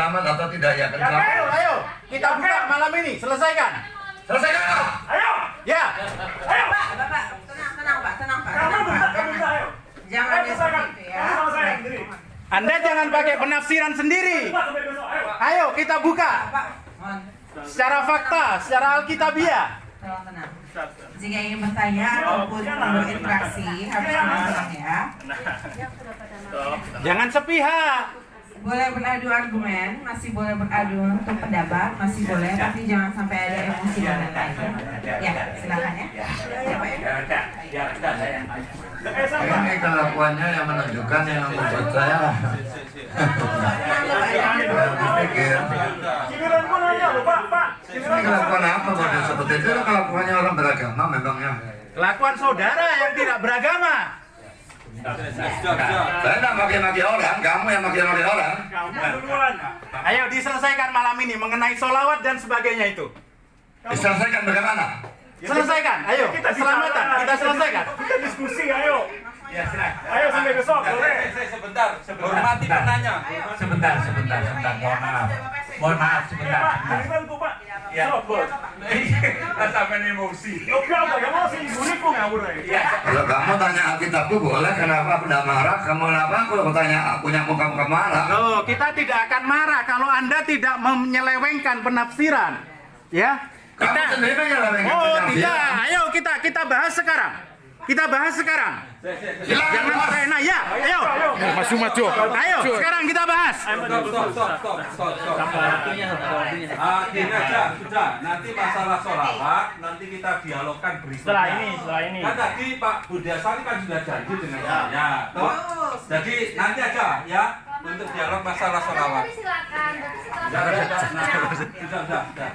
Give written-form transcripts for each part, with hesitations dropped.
Selamat atau tidak ya? Ya, ayo, kita buka malam ini, selesaikan. Selesaikan. Ayo. Ya. Ayo, Pak. Tenang, Pak. Ayo. Jangan seperti itu ya. Anda jangan pakai penafsiran sendiri. Ayo, kita buka. Pak, Secara fakta, secara alkitabiah. tenang. Jika ingin bertanya ataupun berinteraksi harus tenang ya. Jangan sepihak. Boleh beradu argumen, masih boleh beradu untuk pendapat, masih boleh, tapi jangan sampai ada emosi dan lain-lain. Ya, silakan ya. Ya, Pak ya. Ini kelakuannya yang menunjukkan yang membuat saya berpikir ini kelakuan apa kalau seperti itu? Kelakuannya orang beragama memangnya. Kelakuan saudara yang tidak beragama. Saya tidak maki-maki orang, kamu yang maki-maki orang. Ayo diselesaikan malam ini mengenai sholawat dan sebagainya itu. Diselesaikan bagaimana? Selesaikan, ayo. Keselamatan, kita selesaikan. Kita diskusi, ayo. Ya, silakan. Ayo sampai besok, boleh. Sebentar. Hormati penanya. Sebentar. Mohon maaf, sebentar. Giliran tuh, Pak. Ya. Sok, Bos. Sampai emosi. Yoga, Pak, kamu sih ibu-ibu ngawur aja. Ya. Kalau kamu tanya Alkitabku boleh, kenapa aku tidak marah? Kamu kenapa aku tanya punya muka-muka marah? Loh, kita tidak akan marah kalau Anda tidak menyelewengkan penafsiran. Ya. Kamu sendiri menyelewengkan Oh, penafsiran. tidak. Ayo kita bahas sekarang. Kita bahas sekarang. Silakan, Jangan Bos. terena ya. Ayo. Maju. Ayo, sekarang kita bahas. Stop. Gini aja, sudah. Nanti masalah sholawat, nanti kita dialogkan berikutnya. Setelah ini. Kan tadi Pak Budiasari kan sudah janji dengan saya, toh? Jadi nanti aja ya untuk dialog masalah sholawat. Silakan, berarti setelah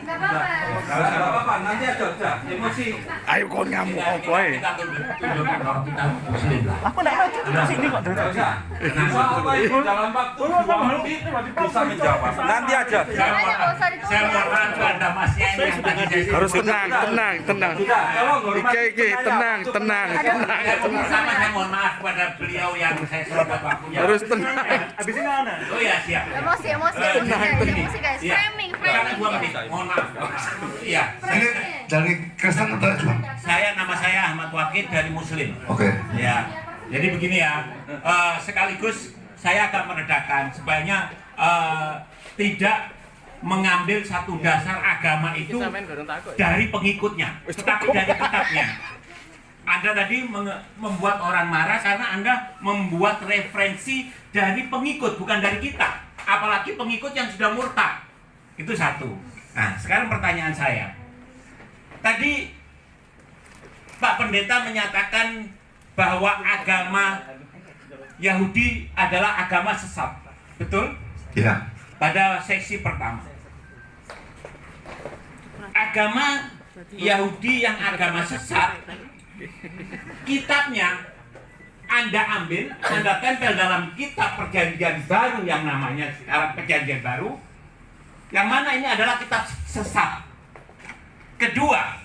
Nggak apa-apa, nanti aja udah. Emosi. Ayo kon ngamuk apa ae. Aku enggak maju di sini kok. Nggak usah. Apa itu dalam waktu 2 menit bisa menjawab. Nanti aja. saya mohon maaf Anda masih yang tadi saya Harus tenang. Sudah, kalau hormati Iki, tenang. pertama saya mohon maaf kepada beliau yang saya sebut waktunya. Harus tenang. Habis ini mana? Oh ya siap. Emosi guys, Iya. framing. Karena 2 menit. Mohon maaf. Iya. Ini dari Kristen atau Islam? Nama saya Ahmad Wakid dari Muslim. Oke. Ya. Jadi begini ya. Sekaligus saya akan meredakan sebaiknya tidak mengambil satu dasar agama itu dari pengikutnya, tetapi dari kitabnya. Anda tadi membuat orang marah karena Anda membuat referensi dari pengikut, bukan dari kitab. Apalagi pengikut yang sudah murtad. Itu satu. Nah, sekarang pertanyaan saya. Tadi Pak Pendeta menyatakan bahwa agama Yahudi adalah agama sesat. Betul? Ya. Pada seksi pertama. Agama Yahudi yang agama sesat, kitabnya Anda ambil, Anda tempel dalam kitab perjanjian baru yang namanya sekarang perjanjian baru, yang mana ini adalah kitab sesat. Kedua,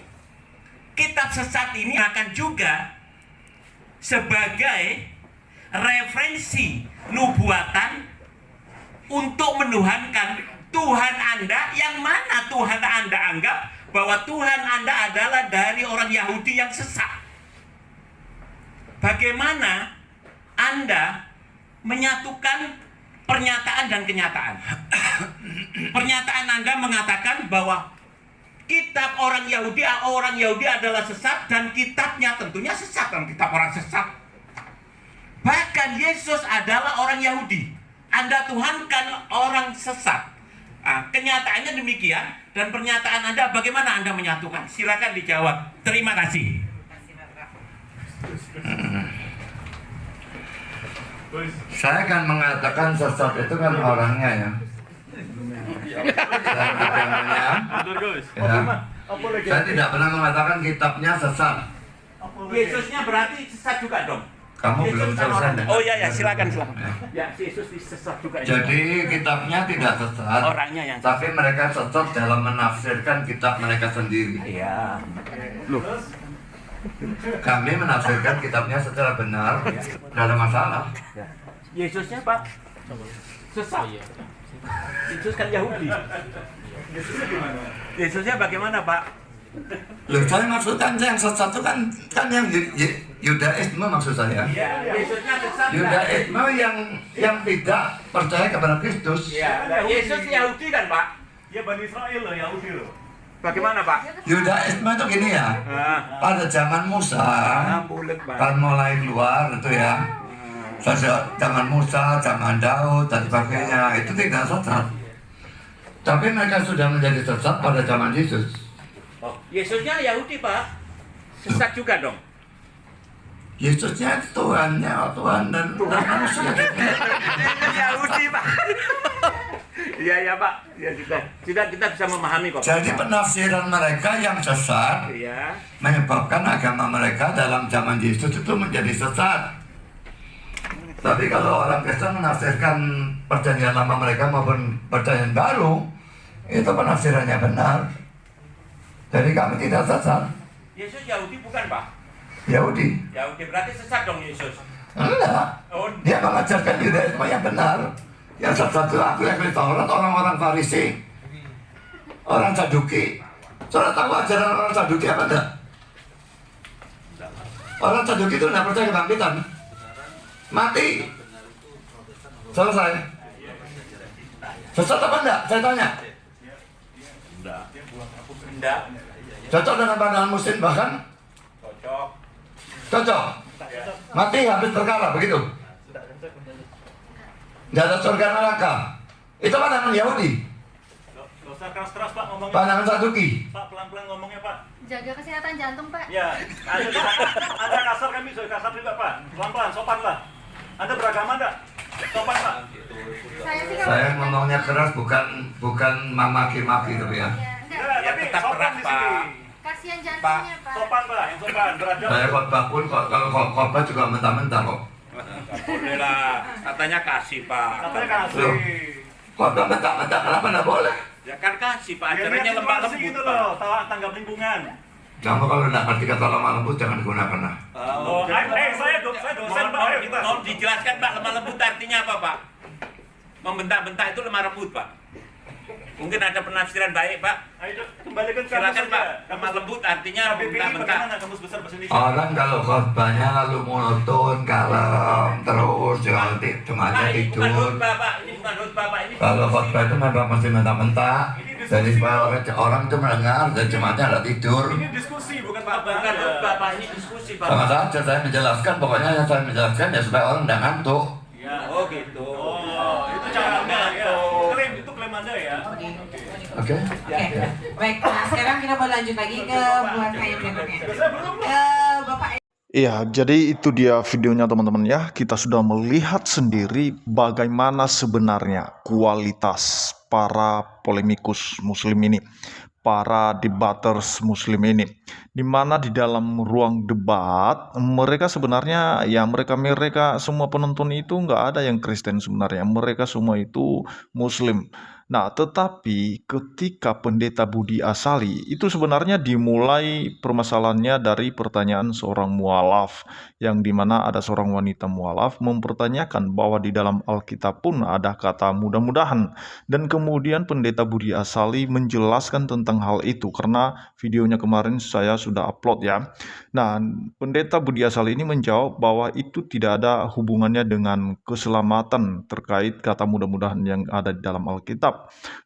kitab sesat ini akan juga sebagai referensi nubuatan untuk menuhankan Tuhan Anda, yang mana Tuhan Anda anggap bahwa Tuhan Anda adalah dari orang Yahudi yang sesat. Bagaimana Anda menyatukan pernyataan dan kenyataan? Pernyataan Anda mengatakan bahwa kitab orang Yahudi adalah sesat, dan kitabnya tentunya sesat, dan kitab orang sesat. Bahkan Yesus adalah orang Yahudi. Anda tuhankan orang sesat. Nah, kenyataannya demikian, dan pernyataan Anda bagaimana Anda menyatukan? Silakan dijawab. Terima kasih. Saya kan mengatakan sesat itu kan orangnya ya. Dan agamanya. Ya. Saya tidak pernah mengatakan kitabnya sesat. Yesusnya berarti sesat juga dong. Kamu belum selesai dengan. Oh ya, silakan. Ya, Yesus sesat juga. Jadi kitabnya tidak sesat. Orangnya yang tapi mereka sesat dalam menafsirkan kitab mereka sendiri. Iya. Kami menafsirkan kitabnya secara benar, tidak ada masalah. Yesusnya Pak sesat. Yesus kan Yahudi. Yesusnya gimana? Yesusnya bagaimana, Pak? Loh, saya maksudkan yang sesat itu kan yang Yudaisme maksud saya. Ya, Yesusnya sesat. Yudaisme yang tidak percaya kepada Kristus. Ya, Yesus Yahudi kan, Pak? Ya Bani Israel loh, Yahudi loh. Bagaimana, Pak? Yudaisme itu gini ya. Pada zaman Musa Bulet, Pak. kan mulai keluar itu ya. Zaman Musa, zaman Daud dan sebagainya itu tidak sesat. Tapi mereka sudah menjadi sesat pada zaman Yesus. Oh, Yesusnya Yahudi, Pak. Sesat juga dong. Yesusnya Tuhannya, Tuhan dan Tuhan manusia. Yahudi, Pak. Iya, Pak. Ya sudah kita bisa memahami kok. Jadi penafsiran mereka yang sesat Iya. menyebabkan agama mereka dalam zaman Yesus itu menjadi sesat. Tapi kalau orang Kristen menafsirkan perjanjian lama mereka maupun perjanjian baru, itu penafsirannya benar. Jadi kami tidak sesat. Yesus Yahudi bukan, Pak? Yahudi. Yahudi berarti sesat dong Yesus. Enggak. Oh, Dia mengajarkan Yudaisme yang benar. Yang sesat itu aku yang Taurat, orang-orang Farisi, orang Saduki. Saudara tahu ajaran orang Saduki apa enggak? Orang Saduki itu tidak percaya kebangkitan. Mati. Selesai. Sesat apa enggak? Saya tanya. enggak. Cocok dengan pandangan muslim bahkan? Cocok. Cocok. Mati habis perkara begitu. Tidak ada surga neraka. Itu pandangan Yahudi. Gak usah keras-keras Pak ngomongnya. Pandangan Saduki. Pak pelan-pelan ngomongnya Pak. Jaga kesehatan jantung, Pak. Ya, Anda kasar kami juga kasar juga Pak. Pelan-pelan, sopan lah. Anda beragama enggak? Sopan Pak. Saya sih kalau Saya ngomongnya keras bukan memaki-maki tapi ya. enggak. Ya, Tapi tetap sopan keras, di sini. Pak. Kasihan jantungnya, Pak. Sopan Pak, yang sopan, beradab. Saya khotbah pun kalau khotbah juga mentah-mentah kok. Boleh lah, katanya kasih Pak. Katanya kasih. Loh. Khotbah mentah-mentah kenapa nggak boleh? Ya kan kasih Pak, Ya, acaranya lihat lemah situasi lembut gitu Pak. loh, tanggap lingkungan. Kamu kalau nggak ngerti kata lemah lembut jangan digunakan lah. Oh, saya dosen Pak, ayo kita. Mohon dijelaskan Pak, lemah lembut artinya apa Pak? Membentak-bentak itu lemah lembut Pak. Mungkin ada penafsiran baik Pak. Ayo kembalikan ke Silakan kamus Pak. saja. Lemah lembut artinya KBBI membentak-bentak. bagaimana kamus besar bahasa Indonesia? Orang kalau khotbahnya lalu monoton, kalem, terus cuma aja Pak, ini bukan tidur. khotbah Pak, ini bukan khotbah Pak, ini Kalau khotbah itu memang mesti mentah-mentah. Jadi supaya orang itu mendengar dan cuma aja ada tidur. Ini diskusi bukan Pak, khotbah. bukan khotbah Pak, ini diskusi Pak. Sama saja saya menjelaskan, pokoknya yang saya menjelaskan ya supaya orang tidak ngantuk. Ya. Oh gitu. Oh, itu cara Anda ya. Klaim itu klaim Anda ya. Oke? Oke, baik. Nah, sekarang kita mau lanjut lagi ke bulan kayu berikutnya. Saya belum Bapak Iya, jadi itu dia videonya teman-teman ya. Kita sudah melihat sendiri bagaimana sebenarnya kualitas para polemikus muslim ini, para debaters muslim ini. Dimana di dalam ruang debat, mereka sebenarnya, ya mereka semua penonton itu nggak ada yang Kristen sebenarnya. Mereka semua itu muslim. Nah, tetapi ketika pendeta Budi Asali itu sebenarnya dimulai permasalahannya dari pertanyaan seorang mualaf, yang dimana ada seorang wanita mualaf mempertanyakan bahwa di dalam Alkitab pun ada kata mudah-mudahan, dan kemudian pendeta Budi Asali menjelaskan tentang hal itu karena videonya kemarin saya sudah upload ya. Nah, pendeta Budi Asali ini menjawab bahwa itu tidak ada hubungannya dengan keselamatan terkait kata mudah-mudahan yang ada di dalam Alkitab.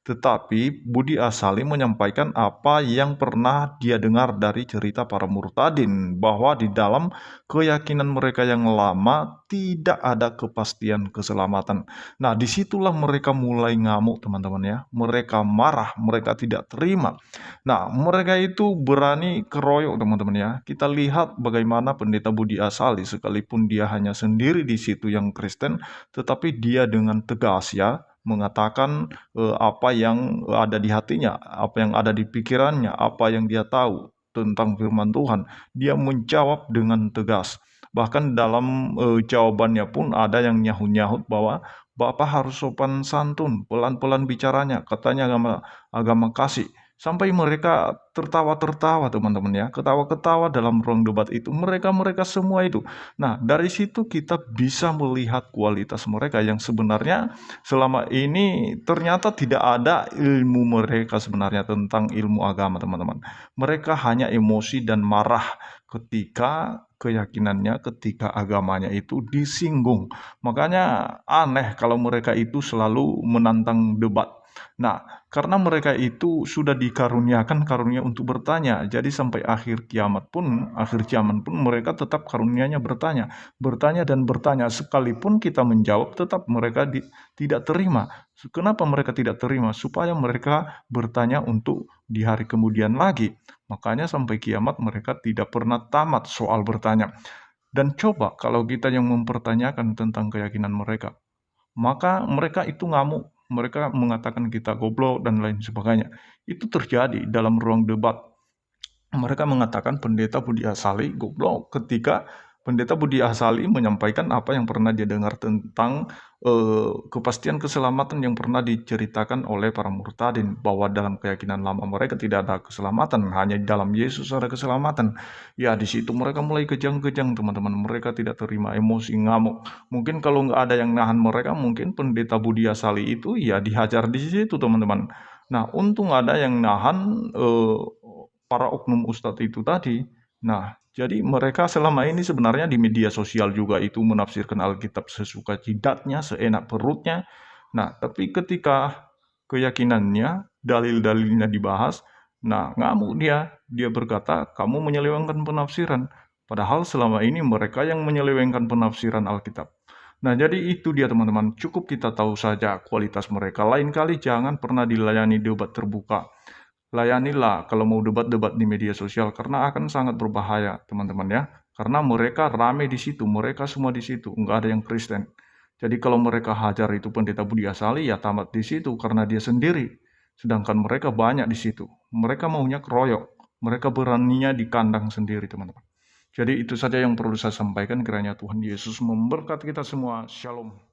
Tetapi Budi Asali menyampaikan apa yang pernah dia dengar dari cerita para murtadin, bahwa di dalam keyakinan mereka yang lama tidak ada kepastian keselamatan. Nah, disitulah mereka mulai ngamuk teman-teman ya. Mereka marah, mereka tidak terima. Nah, mereka itu berani keroyok teman-teman ya. Kita lihat bagaimana pendeta Budi Asali, sekalipun dia hanya sendiri di situ yang Kristen, tetapi dia dengan tegas ya mengatakan apa yang ada di hatinya, apa yang ada di pikirannya, apa yang dia tahu tentang firman Tuhan. Dia menjawab dengan tegas. Bahkan dalam jawabannya pun ada yang nyahut-nyahut bahwa Bapak harus sopan santun, pelan-pelan bicaranya. Katanya agama kasih. Sampai mereka tertawa-tertawa teman-teman ya, ketawa-ketawa dalam ruang debat itu, mereka semua itu. Nah, dari situ kita bisa melihat kualitas mereka yang sebenarnya selama ini ternyata tidak ada ilmu mereka sebenarnya tentang ilmu agama teman-teman. Mereka hanya emosi dan marah ketika keyakinannya, ketika agamanya itu disinggung. Makanya aneh kalau mereka itu selalu menantang debat. Nah, karena mereka itu sudah dikaruniakan karunia untuk bertanya. Jadi sampai akhir kiamat pun, akhir zaman pun mereka tetap karunianya bertanya. Bertanya dan bertanya. Sekalipun kita menjawab tetap mereka tidak terima. Kenapa mereka tidak terima? Supaya mereka bertanya untuk di hari kemudian lagi. Makanya sampai kiamat mereka tidak pernah tamat soal bertanya. Dan coba kalau kita yang mempertanyakan tentang keyakinan mereka, maka mereka itu ngamuk. Mereka mengatakan kita goblok dan lain sebagainya. Itu terjadi dalam ruang debat. Mereka mengatakan pendeta Budi Asali goblok ketika pendeta Budi Asali menyampaikan apa yang pernah dia dengar tentang kepastian keselamatan yang pernah diceritakan oleh para murtadin, bahwa dalam keyakinan lama mereka tidak ada keselamatan, hanya dalam Yesus ada keselamatan. Ya, di situ mereka mulai kejang-kejang teman-teman. Mereka tidak terima, emosi, ngamuk. Mungkin kalau nggak ada yang nahan mereka, mungkin pendeta Budi Asali itu ya dihajar di situ teman-teman. Nah, untung ada yang nahan para oknum ustadz itu tadi. Nah, jadi mereka selama ini sebenarnya di media sosial juga itu menafsirkan Alkitab sesuka jidatnya, seenak perutnya. Nah, tapi ketika keyakinannya, dalil-dalilnya dibahas, nah ngamuk dia. Dia berkata, kamu menyelewengkan penafsiran. Padahal selama ini mereka yang menyelewengkan penafsiran Alkitab. Nah, jadi itu dia teman-teman. Cukup kita tahu saja kualitas mereka. Lain kali jangan pernah dilayani debat terbuka. Layanilah kalau mau debat-debat di media sosial, karena akan sangat berbahaya teman-teman ya. Karena mereka rame di situ, mereka semua di situ, nggak ada yang Kristen. Jadi kalau mereka hajar itu pendeta Budi Asali ya tamat di situ karena dia sendiri. Sedangkan mereka banyak di situ. Mereka maunya keroyok, mereka beraninya di kandang sendiri teman-teman. Jadi itu saja yang perlu saya sampaikan, kiranya Tuhan Yesus memberkati kita semua. Shalom.